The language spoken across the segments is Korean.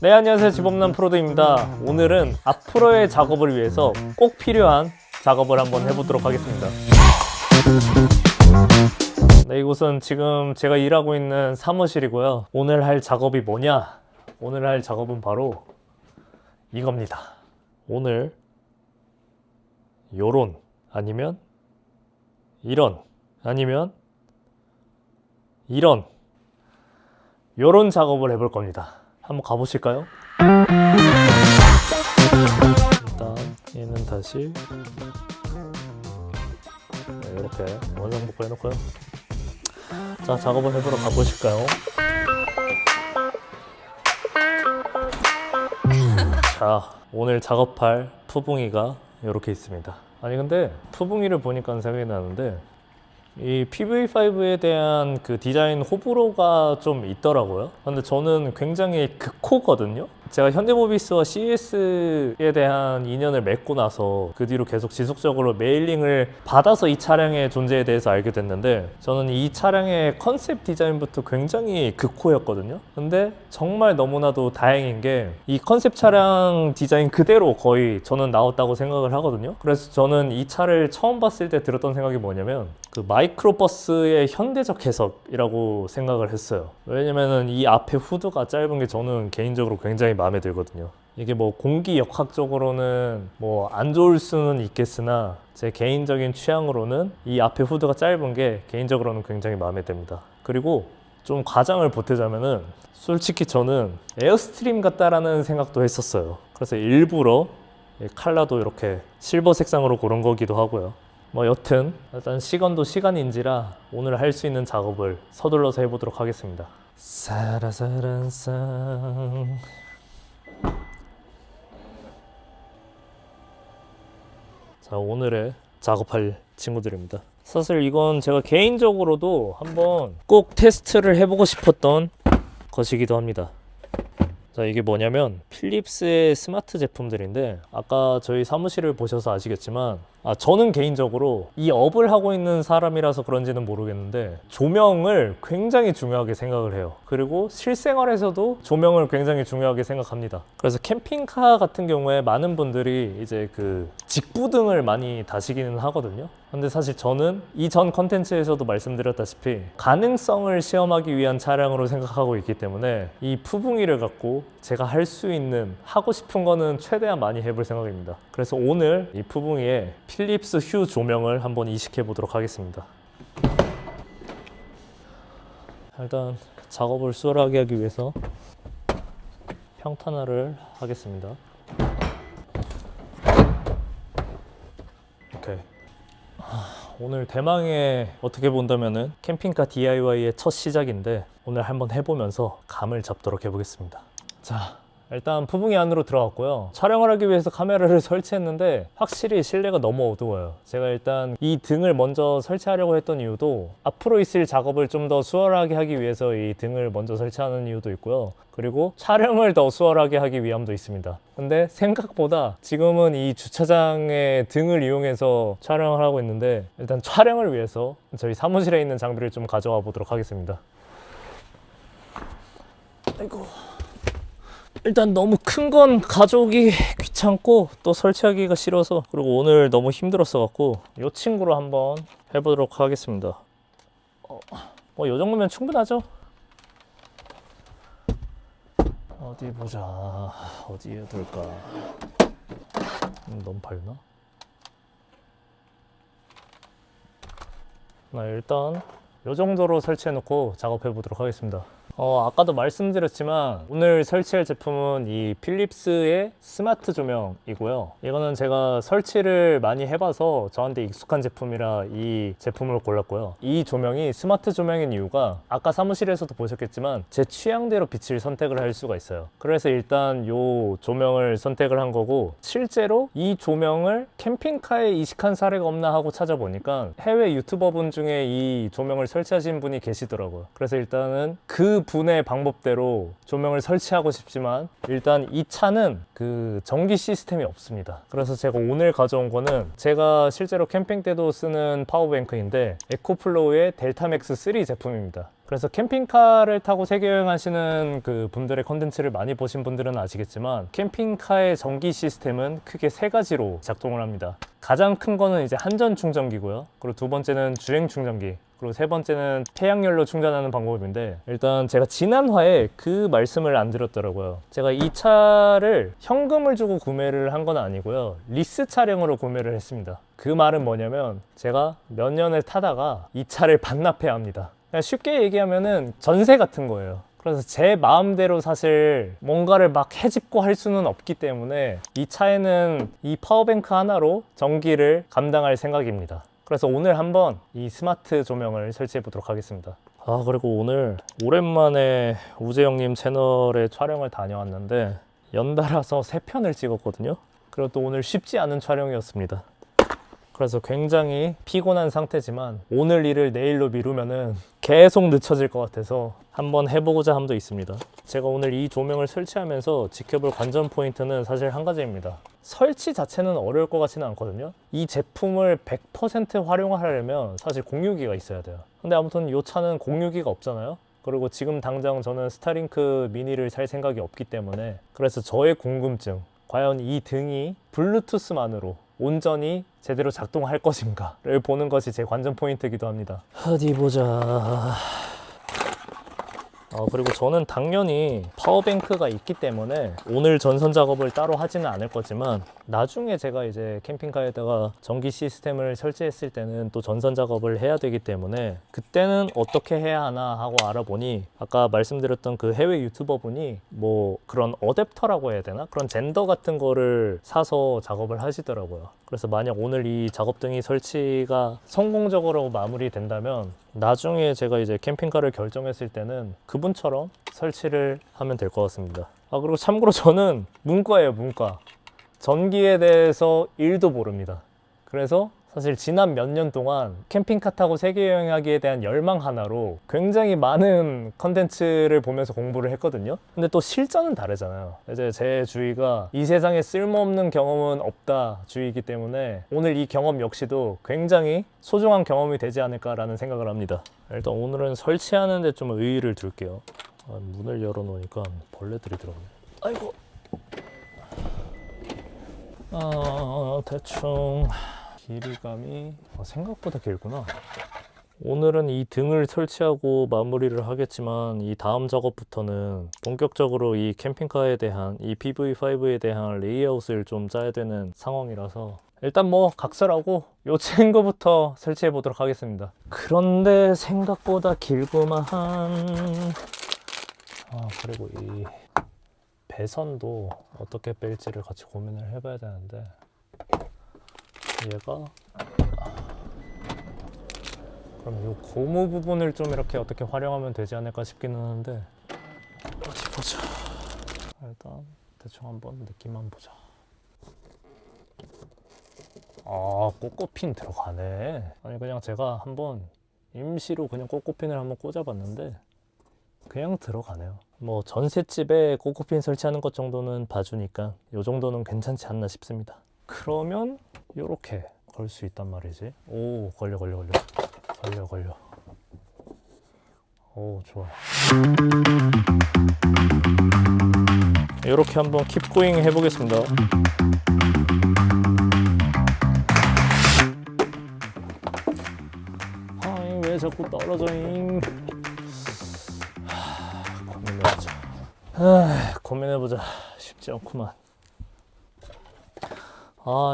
네, 안녕하세요. 집업남 프로드입니다. 오늘은 앞으로의 작업을 위해서 꼭 필요한 작업을 한번 해보도록 하겠습니다. 네, 이곳은 지금 제가 일하고 있는 사무실이고요. 오늘 할 작업이 뭐냐? 오늘 할 작업은 바로 이겁니다. 오늘 요런 아니면 이런 아니면 이런 요런 작업을 해볼 겁니다. 한번 가보실까요? 일단 얘는 다시 이렇게 원상복구 해놓고요. 자, 작업을 해보러 가보실까요? 자, 오늘 작업할 푸붕이가 이렇게 있습니다. 아니 근데 푸붕이를 보니까 생각이 나는데 이 PV5에 대한 그 디자인 호불호가 좀 있더라고요. 근데 저는 굉장히 극호거든요. 제가 현대모비스와 CS에 대한 인연을 맺고 나서 그 뒤로 계속 지속적으로 메일링을 받아서 이 차량의 존재에 대해서 알게 됐는데, 저는 이 차량의 컨셉 디자인부터 굉장히 극호였거든요. 근데 정말 너무나도 다행인 게 이 컨셉 차량 디자인 그대로 거의 저는 나왔다고 생각을 하거든요. 그래서 저는 이 차를 처음 봤을 때 들었던 생각이 뭐냐면 그 마이크로버스의 현대적 해석이라고 생각을 했어요. 왜냐면은 이 앞에 후드가 짧은 게 저는 개인적으로 굉장히 마음에 들거든요. 이게 뭐 공기 역학적으로는 뭐 안 좋을 수는 있겠으나 제 개인적인 취향으로는 이 앞에 후드가 짧은 게 개인적으로는 굉장히 마음에 듭니다. 그리고 좀 과장을 보태자면은 솔직히 저는 에어스트림 같다라는 생각도 했었어요. 그래서 일부러 컬러도 이렇게 실버 색상으로 고른 거기도 하고요. 뭐 여튼 일단 시간도 시간인지라 오늘 할 수 있는 작업을 서둘러서 해보도록 하겠습니다. 사라사란상. 자, 오늘의 작업할 친구들입니다. 사실 이건 제가 개인적으로도 한번 꼭 테스트를 해보고 싶었던 것이기도 합니다. 자, 이게 뭐냐면 필립스의 스마트 제품들인데, 아까 저희 사무실을 보셔서 아시겠지만 저는 개인적으로 이 업을 하고 있는 사람이라서 그런지는 모르겠는데 조명을 굉장히 중요하게 생각을 해요. 그리고 실생활에서도 조명을 굉장히 중요하게 생각합니다. 그래서 캠핑카 같은 경우에 많은 분들이 이제 그 직부등을 많이 다시기는 하거든요. 근데 사실 저는 이전 컨텐츠에서도 말씀드렸다시피 가능성을 시험하기 위한 차량으로 생각하고 있기 때문에 이 푸붕이를 갖고 제가 할 수 있는, 하고 싶은 거는 최대한 많이 해볼 생각입니다. 그래서 오늘 이 푸붕이에 필립스 휴 조명을 한번 이식해 보도록 하겠습니다. 일단 작업을 수월하게 하기 위해서 평탄화를 하겠습니다. 오케이. 오늘 대망의, 어떻게 본다면은 캠핑카 DIY의 첫 시작인데 오늘 한번 해보면서 감을 잡도록 해보겠습니다. 자, 일단 푸붕이 안으로 들어갔고요. 촬영을 하기 위해서 카메라를 설치했는데 확실히 실내가 너무 어두워요. 제가 일단 이 등을 먼저 설치하려고 했던 이유도 앞으로 있을 작업을 좀 더 수월하게 하기 위해서 이 등을 먼저 설치하는 이유도 있고요. 그리고 촬영을 더 수월하게 하기 위함도 있습니다. 근데 생각보다 지금은 이 주차장의 등을 이용해서 촬영을 하고 있는데, 일단 촬영을 위해서 저희 사무실에 있는 장비를 좀 가져와 보도록 하겠습니다. 아이고, 일단 너무 큰 건 가져오기 귀찮고 또 설치하기가 싫어서, 그리고 오늘 너무 힘들었어 갖고 이 친구로 한번 해보도록 하겠습니다. 뭐 이 정도면 충분하죠? 어디 보자. 어디에 둘까? 너무 밝나? 일단 이 정도로 설치해 놓고 작업해 보도록 하겠습니다. 아까도 말씀드렸지만 오늘 설치할 제품은 이 필립스의 스마트 조명이고요. 이거는 제가 설치를 많이 해봐서 저한테 익숙한 제품이라 이 제품을 골랐고요. 이 조명이 스마트 조명인 이유가 아까 사무실에서도 보셨겠지만 제 취향대로 빛을 선택을 할 수가 있어요. 그래서 일단 이 조명을 선택을 한 거고, 실제로 이 조명을 캠핑카에 이식한 사례가 없나 하고 찾아보니까 해외 유튜버분 중에 이 조명을 설치하신 분이 계시더라고요. 그래서 일단은 그 분의 방법대로 조명을 설치하고 싶지만 일단 이 차는 그 전기 시스템이 없습니다. 그래서 제가 오늘 가져온 거는 제가 실제로 캠핑 때도 쓰는 파워뱅크인데 에코플로우의 델타맥스 3 제품입니다. 그래서 캠핑카를 타고 세계 여행하시는 그 분들의 컨텐츠를 많이 보신 분들은 아시겠지만 캠핑카의 전기 시스템은 크게 세 가지로 작동을 합니다. 가장 큰 거는 이제 한전 충전기고요. 그리고 두 번째는 주행 충전기. 그리고 세 번째는 태양열로 충전하는 방법인데, 일단 제가 지난 화에 그 말씀을 안 드렸더라고요. 제가 이 차를 현금을 주고 구매를 한 건 아니고요. 리스 차량으로 구매를 했습니다. 그 말은 뭐냐면 제가 몇 년을 타다가 이 차를 반납해야 합니다. 그냥 쉽게 얘기하면은 전세 같은 거예요. 그래서 제 마음대로 사실 뭔가를 막 해집고 할 수는 없기 때문에 이 차에는 이 파워뱅크 하나로 전기를 감당할 생각입니다. 그래서 오늘 한번 이 스마트 조명을 설치해 보도록 하겠습니다. 그리고 오늘 오랜만에 우재영님 채널에 촬영을 다녀왔는데 연달아서 3편을 찍었거든요. 그리고 또 오늘 쉽지 않은 촬영이었습니다. 그래서 굉장히 피곤한 상태지만 오늘 일을 내일로 미루면은 계속 늦춰질 것 같아서 한번 해보고자 함도 있습니다. 제가 오늘 이 조명을 설치하면서 지켜볼 관전 포인트는 사실 한 가지입니다. 설치 자체는 어려울 것 같지는 않거든요. 이 제품을 100% 활용하려면 사실 공유기가 있어야 돼요. 근데 아무튼 이 차는 공유기가 없잖아요. 그리고 지금 당장 저는 스타링크 미니를 살 생각이 없기 때문에, 그래서 저의 궁금증, 과연 이 등이 블루투스만으로 온전히 제대로 작동할 것인가를 보는 것이 제 관전 포인트이기도 합니다. 어디 보자. 그리고 저는 당연히 파워뱅크가 있기 때문에 오늘 전선 작업을 따로 하지는 않을 거지만 나중에 제가 이제 캠핑카에다가 전기 시스템을 설치했을 때는 또 전선 작업을 해야 되기 때문에 그때는 어떻게 해야 하나 하고 알아보니 아까 말씀드렸던 그 해외 유튜버 분이 뭐 그런 어댑터라고 해야 되나? 그런 젠더 같은 거를 사서 작업을 하시더라고요. 그래서 만약 오늘 이 작업등이 설치가 성공적으로 마무리된다면 나중에 제가 이제 캠핑카를 결정했을 때는 그분처럼 설치를 하면 될 것 같습니다. 그리고 참고로 저는 문과예요, 문과. 전기에 대해서 1도 모릅니다. 그래서 사실 지난 몇 년 동안 캠핑카 타고 세계 여행하기에 대한 열망 하나로 굉장히 많은 컨텐츠를 보면서 공부를 했거든요. 근데 또 실전은 다르잖아요. 이제 제 주의가 이 세상에 쓸모없는 경험은 없다 주의이기 때문에 오늘 이 경험 역시도 굉장히 소중한 경험이 되지 않을까라는 생각을 합니다. 일단 오늘은 설치하는 데 좀 의의를 둘게요. 문을 열어놓으니까 벌레들이 들어오네. 아이고. 대충 길이감이 생각보다 길구나. 오늘은 이 등을 설치하고 마무리를 하겠지만 이 다음 작업부터는 본격적으로 이 캠핑카에 대한 이 PV5에 대한 레이아웃을 좀 짜야 되는 상황이라서 일단 뭐 각설하고 요 친구부터 설치해 보도록 하겠습니다. 그런데 생각보다 길구만. 그리고 이 배선도 어떻게 뺄지를 같이 고민을 해봐야 되는데 얘가 그럼 이 고무 부분을 좀 이렇게 어떻게 활용하면 되지 않을까 싶기는 하는데 어디 보자. 일단 대충 한번 느낌만 보자. 꼬꼬핀 들어가네. 아니 그냥 제가 한번 임시로 그냥 꼬꼬핀을 한번 꽂아봤는데 그냥 들어가네요. 뭐 전셋집에 꼬꼬핀 설치하는 것 정도는 봐주니까 요 정도는 괜찮지 않나 싶습니다. 그러면 요렇게 걸 수 있단 말이지. 오, 걸려. 오, 좋아. 요렇게 한번 킵고잉 해보겠습니다. 왜 자꾸 떨어져잉? 고민해보자. 쉽지 않구만.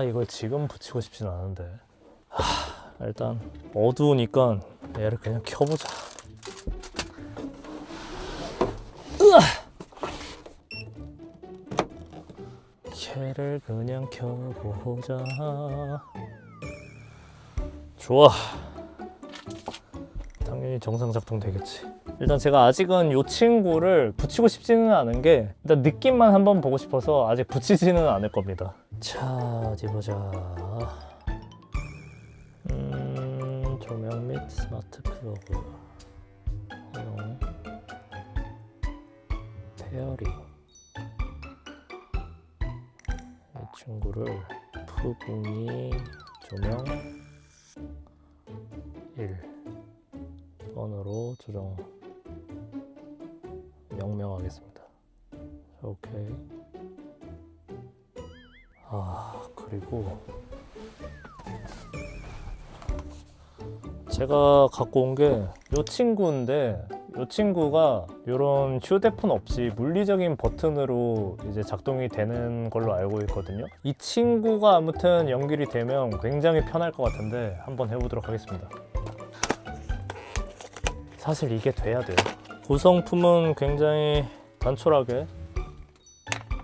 이걸 지금 붙이고 싶진 않은데. 일단 어두우니까 얘를 그냥 켜보자. 얘를 그냥 켜보자. 좋아. 당연히 정상 작동 되겠지. 일단 제가 아직은 이 친구를 붙이고 싶지는 않은 게 일단 느낌만 한번 보고 싶어서 아직 붙이지는 않을 겁니다. 자, 어디 보자. 조명 및 스마트 플러그 허용 페어링. 이 친구를 푸붕이 조명 1번으로 조정 명명하겠습니다. 오케이. 그리고 제가 갖고 온 게 이 친구인데, 이 친구가 이런 휴대폰 없이 물리적인 버튼으로 이제 작동이 되는 걸로 알고 있거든요. 이 친구가 아무튼 연결이 되면 굉장히 편할 것 같은데 한번 해보도록 하겠습니다. 사실 이게 돼야 돼요. 구성품은 굉장히 단촐하게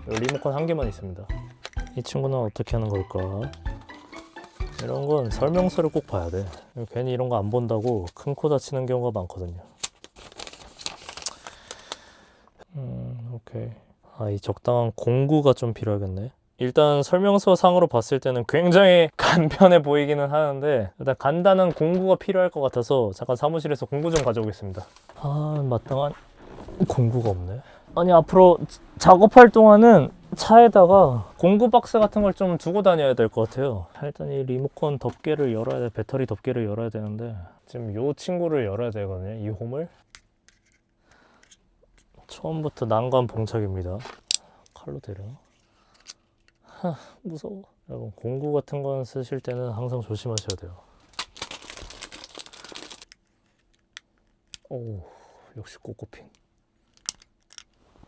리모컨 한 개만 있습니다. 이 친구는 어떻게 하는 걸까? 이런 건 설명서를 꼭 봐야 돼. 괜히 이런 거 안 본다고 큰 코 다치는 경우가 많거든요. 오케이. 이 적당한 공구가 좀 필요하겠네. 일단 설명서 상으로 봤을 때는 굉장히 간편해 보이기는 하는데, 일단 간단한 공구가 필요할 것 같아서 잠깐 사무실에서 공구 좀 가져오겠습니다. 마땅한 공구가 없네. 아니, 앞으로 작업할 동안은 차에다가 공구 박스 같은 걸 좀 두고 다녀야 될 것 같아요. 일단 이 리모컨 덮개를 열어야 돼. 배터리 덮개를 열어야 되는데, 지금 이 친구를 열어야 되거든요. 이 홈을. 처음부터 난관 봉착입니다. 칼로 때려. 무서워. 여러분, 공구 같은 건 쓰실 때는 항상 조심하셔야 돼요. 오, 역시 꼬꼬핀.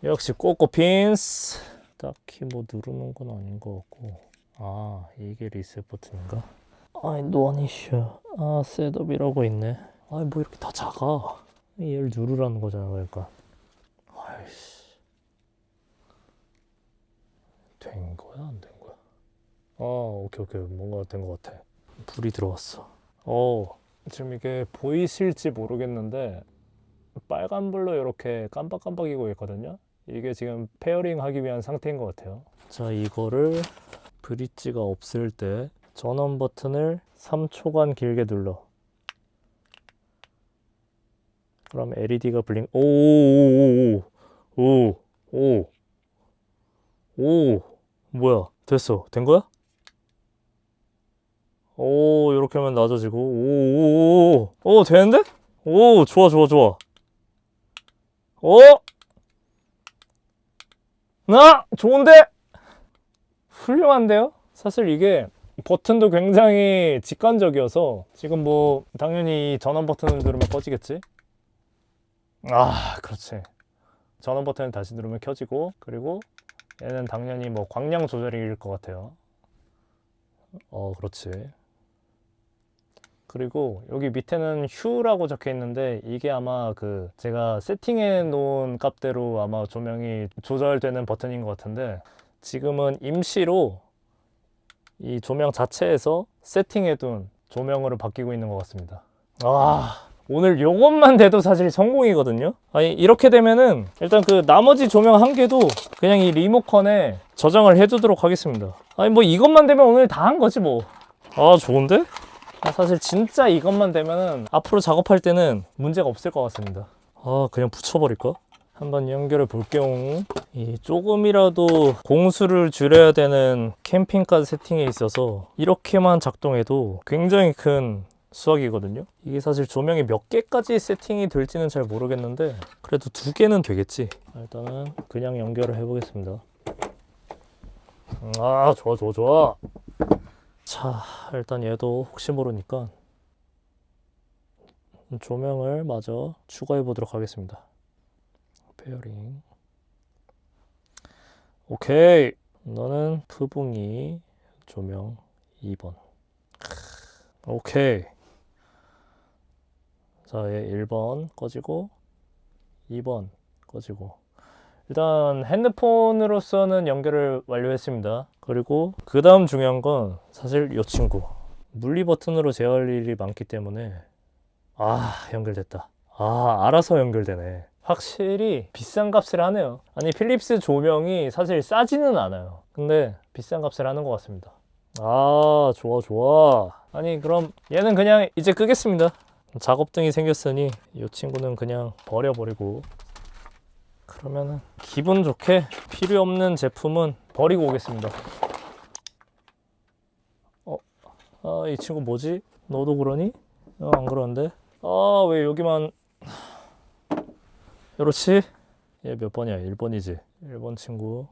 역시 꼬꼬핀스. 딱히 뭐 누르는 건 아닌 것 같고. 이게 리셋 버튼인가? 노안 이슈. 셋업이라고 있네. 뭐 이렇게 다 작아. 얘를 누르라는 거잖아, 그러니까. 된 거야, 안 된 거야? 오케이. 뭔가 된 것 같아. 불이 들어왔어. 지금 이게 보이실지 모르겠는데 빨간불로 이렇게 깜빡깜빡이고 있거든요. 이게 지금 페어링 하기 위한 상태인 것 같아요. 자, 이거를 브릿지가 없을 때 전원 버튼을 3초간 길게 눌러. 그럼 LED가 블링. 뭐야? 됐어. 된 거야? 이렇게 하면 낮아지고. 되는데? 좋아. 좋은데? 훌륭한데요? 사실 이게 버튼도 굉장히 직관적이어서 지금 뭐 당연히 전원 버튼을 누르면 꺼지겠지? 그렇지. 전원 버튼을 다시 누르면 켜지고, 그리고 얘는 당연히 뭐 광량 조절일 것 같아요. 그렇지. 그리고 여기 밑에는 휴라고 적혀 있는데, 이게 아마 제가 세팅해 놓은 값대로 아마 조명이 조절되는 버튼인 것 같은데, 지금은 임시로 이 조명 자체에서 세팅해 둔 조명으로 바뀌고 있는 것 같습니다. 오늘 요것만 돼도 사실 성공이거든요. 이렇게 되면은 일단 나머지 조명 한 개도 그냥 이 리모컨에 저장을 해두도록 하겠습니다. 뭐 이것만 되면 오늘 다 한 거지 뭐. 좋은데? 사실 진짜 이것만 되면은 앞으로 작업할 때는 문제가 없을 것 같습니다. 그냥 붙여버릴까? 한번 연결해 볼게요. 이 조금이라도 공수를 줄여야 되는 캠핑카 세팅에 있어서 이렇게만 작동해도 굉장히 큰 수학이거든요. 이게 사실 조명이 몇 개까지 세팅이 될지는 잘 모르겠는데 그래도 2개는 되겠지. 일단은 그냥 연결을 해보겠습니다. 좋아. 자, 일단 얘도 혹시 모르니까 조명을 마저 추가해 보도록 하겠습니다. 페어링. 오케이. 너는 푸붕이 조명 2번. 오케이. 자, 얘 1번 꺼지고 2번 꺼지고. 일단 핸드폰으로서는 연결을 완료했습니다. 그리고 그 다음 중요한 건 사실 이 친구 물리 버튼으로 제어할 일이 많기 때문에 연결됐다. 알아서 연결되네. 확실히 비싼 값을 하네요. 아니, 필립스 조명이 사실 싸지는 않아요. 근데 비싼 값을 하는 것 같습니다. 좋아. 아니, 그럼 얘는 그냥 이제 끄겠습니다. 작업등이 생겼으니 이 친구는 그냥 버려버리고, 그러면은 기분 좋게 필요 없는 제품은 버리고 오겠습니다. 이 친구 뭐지? 너도 그러니? 안 그러는데? 왜 여기만. 그렇지. 얘 몇 번이야? 1번이지. 1번 친구.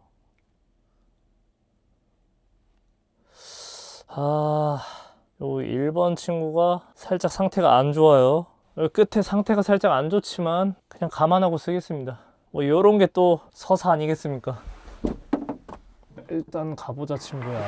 요 1번 친구가 살짝 상태가 안 좋아요. 끝에 상태가 살짝 안 좋지만 그냥 감안하고 쓰겠습니다. 뭐 요런 게 또 서사 아니겠습니까? 일단 가보자 친구야.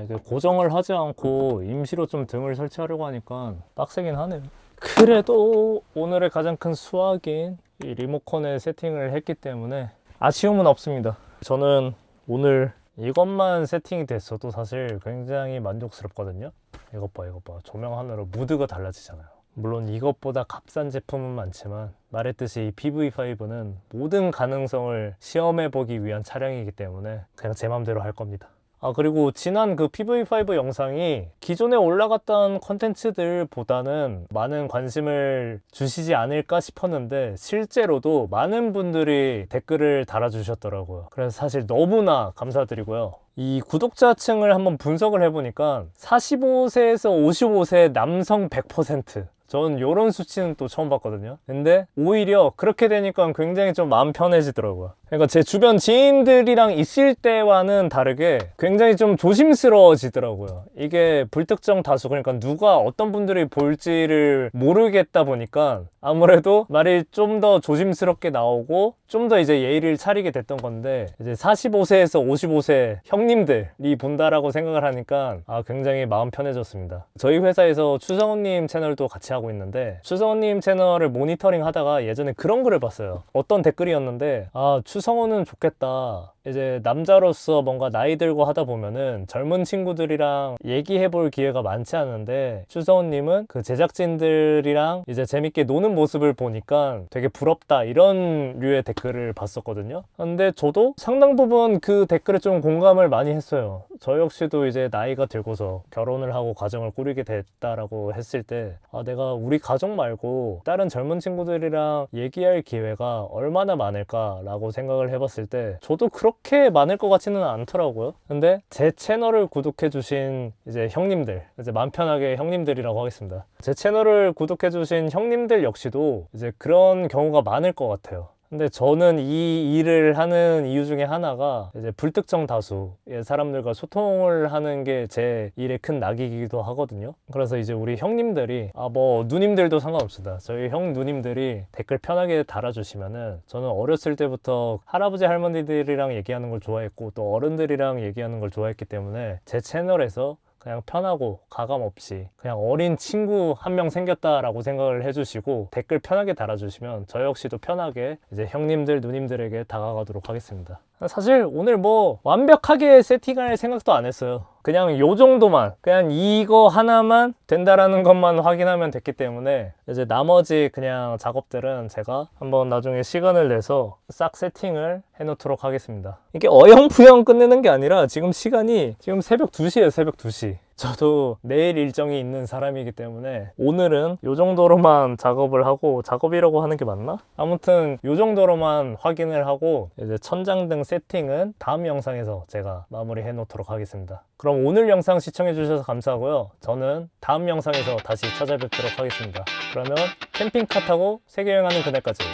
이게 고정을 하지 않고 임시로 좀 등을 설치하려고 하니까 빡세긴 하네요. 그래도 오늘의 가장 큰 수확인 이 리모컨에 세팅을 했기 때문에 아쉬움은 없습니다. 저는 오늘 이것만 세팅이 됐어도 사실 굉장히 만족스럽거든요. 이것 봐. 조명 하나로 무드가 달라지잖아요. 물론 이것보다 값싼 제품은 많지만 말했듯이 이 PV5는 모든 가능성을 시험해보기 위한 차량이기 때문에 그냥 제 맘대로 할 겁니다. 그리고 지난 그 PV5 영상이 기존에 올라갔던 컨텐츠들보다는 많은 관심을 주시지 않을까 싶었는데 실제로도 많은 분들이 댓글을 달아주셨더라고요. 그래서 사실 너무나 감사드리고요. 이 구독자층을 한번 분석을 해보니까 45세에서 55세 남성 100%. 전 이런 수치는 또 처음 봤거든요. 근데 오히려 그렇게 되니까 굉장히 좀 마음 편해지더라고요. 그러니까 제 주변 지인들이랑 있을 때와는 다르게 굉장히 좀 조심스러워지더라고요. 이게 불특정 다수, 그러니까 누가 어떤 분들이 볼지를 모르겠다 보니까 아무래도 말이 좀 더 조심스럽게 나오고 좀 더 이제 예의를 차리게 됐던 건데, 이제 45세에서 55세 형님들이 본다라고 생각을 하니까 굉장히 마음 편해졌습니다. 저희 회사에서 추성훈님 채널도 같이 하고 있는데, 추성훈님 채널을 모니터링 하다가 예전에 그런 글을 봤어요. 어떤 댓글이었는데, 추성훈은 좋겠다. 이제 남자로서 뭔가 나이 들고 하다 보면은 젊은 친구들이랑 얘기해볼 기회가 많지 않은데 추성훈님은 그 제작진들이랑 이제 재밌게 노는 모습을 보니까 되게 부럽다, 이런 류의 댓글을 봤었거든요. 근데 저도 상당 부분 그 댓글에 좀 공감을 많이 했어요. 저 역시도 이제 나이가 들고서 결혼을 하고 가정을 꾸리게 됐다라고 했을 때 내가 우리 가족 말고 다른 젊은 친구들이랑 얘기할 기회가 얼마나 많을까라고 생각을 해봤을 때 저도 그렇게 많을 것 같지는 않더라고요. 근데 제 채널을 구독해주신 이제 형님들, 이제 마음 편하게 형님들이라고 하겠습니다. 제 채널을 구독해주신 형님들 역시도 이제 그런 경우가 많을 것 같아요. 근데 저는 이 일을 하는 이유 중에 하나가 이제 불특정 다수의 사람들과 소통을 하는 게 제 일의 큰 낙이기도 하거든요. 그래서 이제 우리 형님들이 뭐 누님들도 상관없습니다. 저희 형 누님들이 댓글 편하게 달아주시면은, 저는 어렸을 때부터 할아버지 할머니들이랑 얘기하는 걸 좋아했고 또 어른들이랑 얘기하는 걸 좋아했기 때문에 제 채널에서 그냥 편하고 가감 없이 그냥 어린 친구 한 명 생겼다라고 생각을 해주시고 댓글 편하게 달아주시면 저 역시도 편하게 이제 형님들 누님들에게 다가가도록 하겠습니다. 사실 오늘 뭐 완벽하게 세팅할 생각도 안 했어요. 그냥 요 정도만, 그냥 이거 하나만 된다라는 것만 확인하면 됐기 때문에 이제 나머지 그냥 작업들은 제가 한번 나중에 시간을 내서 싹 세팅을 해놓도록 하겠습니다. 이게 어영부영 끝내는 게 아니라 지금 시간이 지금 새벽 2시에요. 새벽 2시. 저도 내일 일정이 있는 사람이기 때문에 오늘은 요 정도로만 작업을 하고, 작업이라고 하는 게 맞나? 아무튼 요 정도로만 확인을 하고 이제 천장등 세팅은 다음 영상에서 제가 마무리해 놓도록 하겠습니다. 그럼 오늘 영상 시청해 주셔서 감사하고요. 저는 다음 영상에서 다시 찾아뵙도록 하겠습니다. 그러면 캠핑카 타고 세계여행하는 그날까지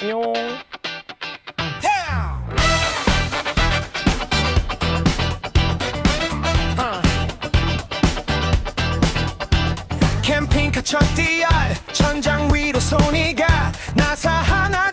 안녕. 캠핑카 첫 디얼 천장 위로 손이 가 나사 하나